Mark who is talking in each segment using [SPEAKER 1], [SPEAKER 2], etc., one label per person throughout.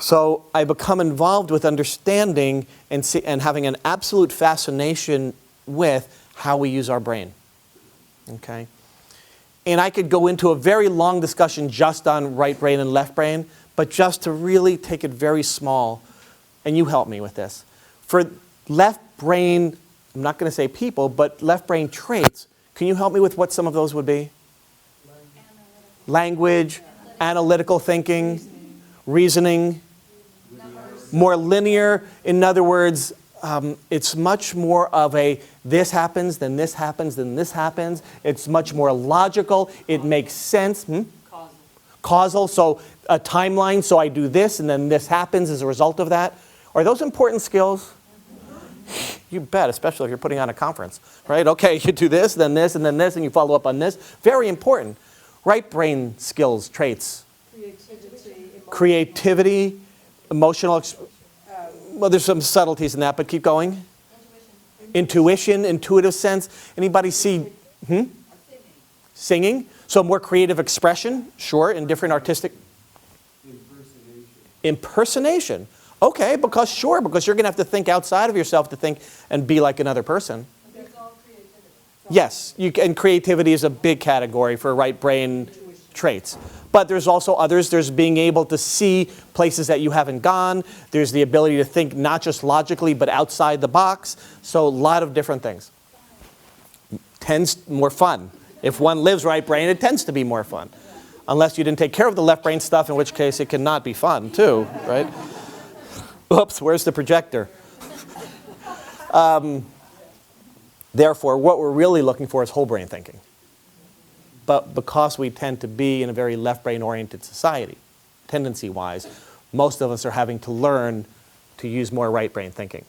[SPEAKER 1] So I become involved with understanding and having an absolute fascination with how we use our brain. Okay? And I could go into a very long discussion just on right brain and left brain, but just to really take it very small, and you help me with this. For left brain, I'm not going to say people, but left brain traits, can you help me with what some of those would be? Language, analytical thinking, reasoning, more linear. In other words, it's much more of a this happens, then this happens, then this happens. It's much more logical. It makes sense. Causal. So a timeline, so I do this and then this happens as a result of that. Are those important skills? You bet, especially if you're putting on a conference, right? Okay, you do this, and then this, and you follow up on this. Very important. Right brain skills, traits. Creativity, emotional, well, there's some subtleties in that, but keep going. Intuition, intuitive sense. Anybody see? Singing. So more creative expression, sure, in different artistic. Impersonation. Okay, because you're going to have to think outside of yourself to think and be like another person.
[SPEAKER 2] It's all creativity.
[SPEAKER 1] Yes, and creativity is a big category for right brain traits. But there's also others. There's being able to see places that you haven't gone. There's the ability to think not just logically, but outside the box. So a lot of different things. Tends more fun. If one lives right brain, it tends to be more fun. Unless you didn't take care of the left brain stuff, in which case it cannot be fun too, right? Oops, where's the projector? Therefore, what we're really looking for is whole brain thinking. But because we tend to be in a very left brain oriented society, tendency-wise, most of us are having to learn to use more right brain thinking.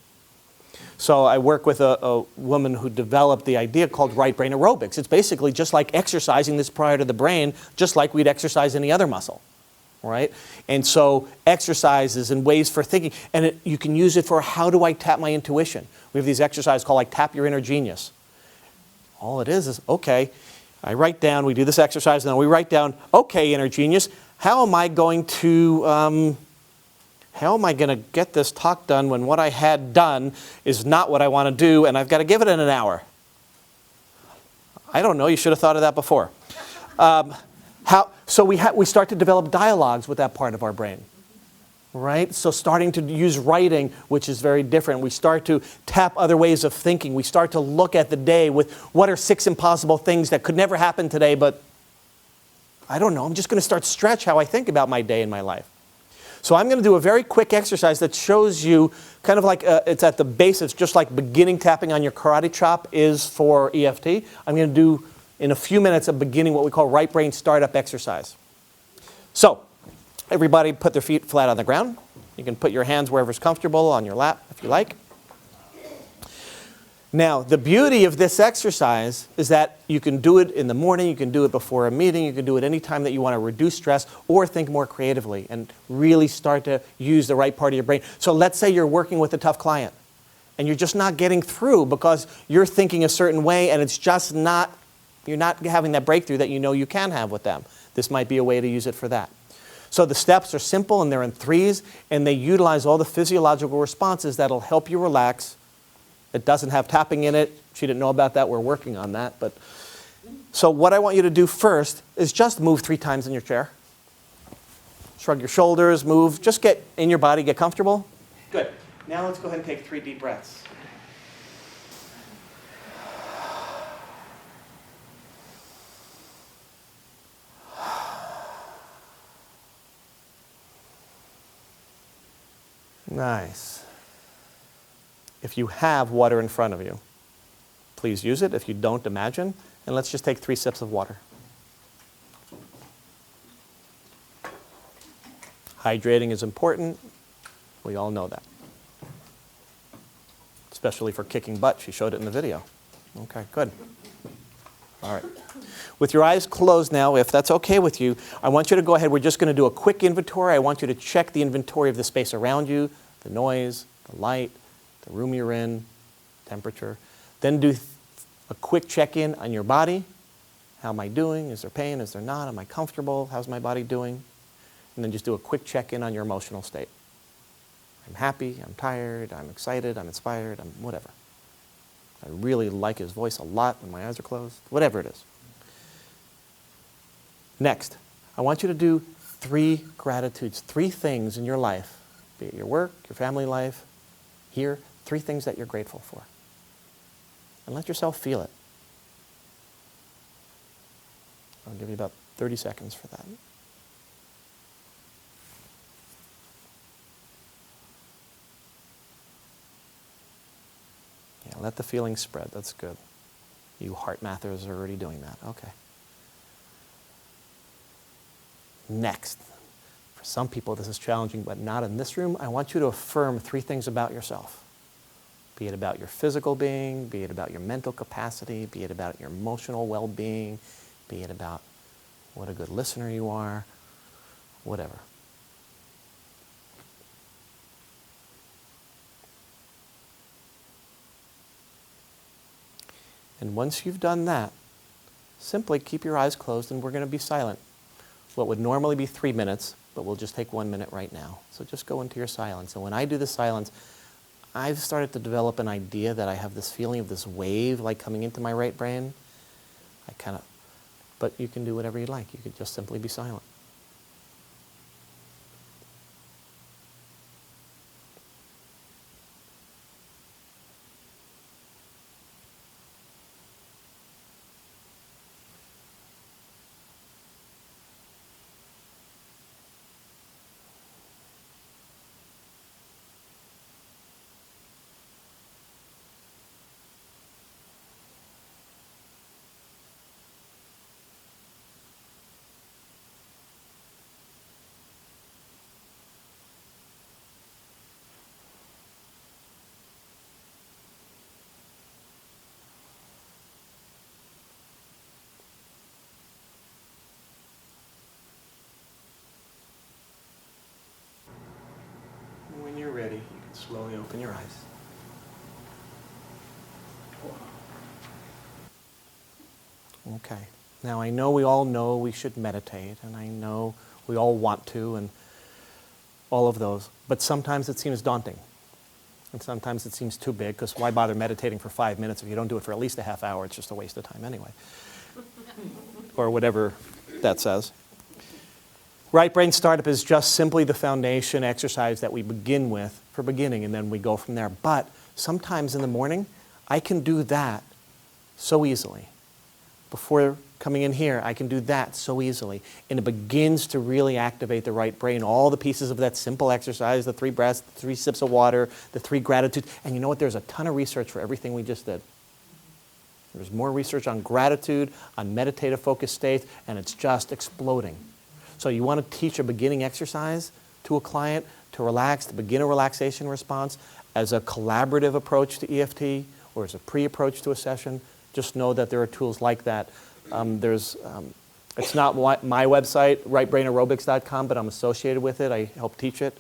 [SPEAKER 1] So I work with a woman who developed the idea called right brain aerobics. It's basically just like exercising this prior to the brain, just like we'd exercise any other muscle. Right? And so exercises and ways for thinking, and you can use it for how do I tap my intuition. We have these exercises called like tap your inner genius. All it is, okay, I write down, we do this exercise, and then we write down, okay, inner genius, how am I going to get this talk done when what I had done is not what I want to do, and I've got to give it in an hour? I don't know, you should have thought of that before. So we start to develop dialogues with that part of our brain, right? So starting to use writing, which is very different. We start to tap other ways of thinking. We start to look at the day with what are 6 impossible things that could never happen today, but I don't know. I'm just going to start stretch how I think about my day and my life. So I'm going to do a very quick exercise that shows you kind of like it's at the base. It's just like beginning tapping on your karate chop is for EFT. I'm going to do in a few minutes a beginning what we call right brain startup exercise. So everybody put their feet flat on the ground. You can put your hands wherever's comfortable on your lap if you like. Now the beauty of this exercise is that you can do it in the morning, you can do it before a meeting, you can do it any time that you want to reduce stress or think more creatively and really start to use the right part of your brain. So let's say you're working with a tough client and you're just not getting through because you're thinking a certain way and it's just not, you're not having that breakthrough that you know you can have with them. This might be a way to use it for that. So the steps are simple and they're in 3s and they utilize all the physiological responses that'll help you relax. It doesn't have tapping in it. She didn't know about that. We're working on that. But so what I want you to do first is just move 3 times in your chair. Shrug your shoulders, move. Just get in your body, get comfortable. Good. Now let's go ahead and take 3 deep breaths. Nice. If you have water in front of you, please use it. If you don't, imagine. And let's just take 3 sips of water. Hydrating is important. We all know that. Especially for kicking butt. She showed it in the video. Okay, good. All right. With your eyes closed now, if that's okay with you, I want you to go ahead. We're just going to do a quick inventory. I want you to check the inventory of the space around you, the noise, the light, the room you're in, temperature. Then do a quick check-in on your body. How am I doing? Is there pain? Is there not? Am I comfortable? How's my body doing? And then just do a quick check-in on your emotional state. I'm happy, I'm tired, I'm excited, I'm inspired, I'm whatever. I really like his voice a lot when my eyes are closed, whatever it is. Next, I want you to do 3 gratitudes, 3 things in your life, be it your work, your family life, here, 3 things that you're grateful for. And let yourself feel it. I'll give you about 30 seconds for that. Yeah, let the feelings spread. That's good. You heart mathers are already doing that. Okay. Next, for some people this is challenging, but not in this room. I want you to affirm 3 things about yourself. Be it about your physical being, be it about your mental capacity, be it about your emotional well-being, be it about what a good listener you are, whatever. And once you've done that, simply keep your eyes closed and we're going to be silent. What would normally be 3 minutes, but we'll just take 1 minute right now. So just go into your silence. And when I do the silence, I've started to develop an idea that I have this feeling of this wave like coming into my right brain. But you can do whatever you like. You could just simply be silent. When you're ready, you can slowly open your eyes. Okay. Now I know we all know we should meditate, and I know we all want to, and all of those, but sometimes it seems daunting. And sometimes it seems too big, because why bother meditating for 5 minutes if you don't do it for at least a half hour? It's just a waste of time anyway. Or whatever that says. Right Brain Startup is just simply the foundation exercise that we begin with for beginning, and then we go from there. But sometimes in the morning, I can do that so easily. Before coming in here, I can do that so easily. And it begins to really activate the right brain. All the pieces of that simple exercise, the 3 breaths, the 3 sips of water, the 3 gratitudes. And you know what? There's a ton of research for everything we just did. There's more research on gratitude, on meditative focused states, and it's just exploding. So you want to teach a beginning exercise to a client to relax, to begin a relaxation response as a collaborative approach to EFT or as a pre-approach to a session. Just know that there are tools like that. It's not my website, rightbrainaerobics.com, but I'm associated with it. I help teach it.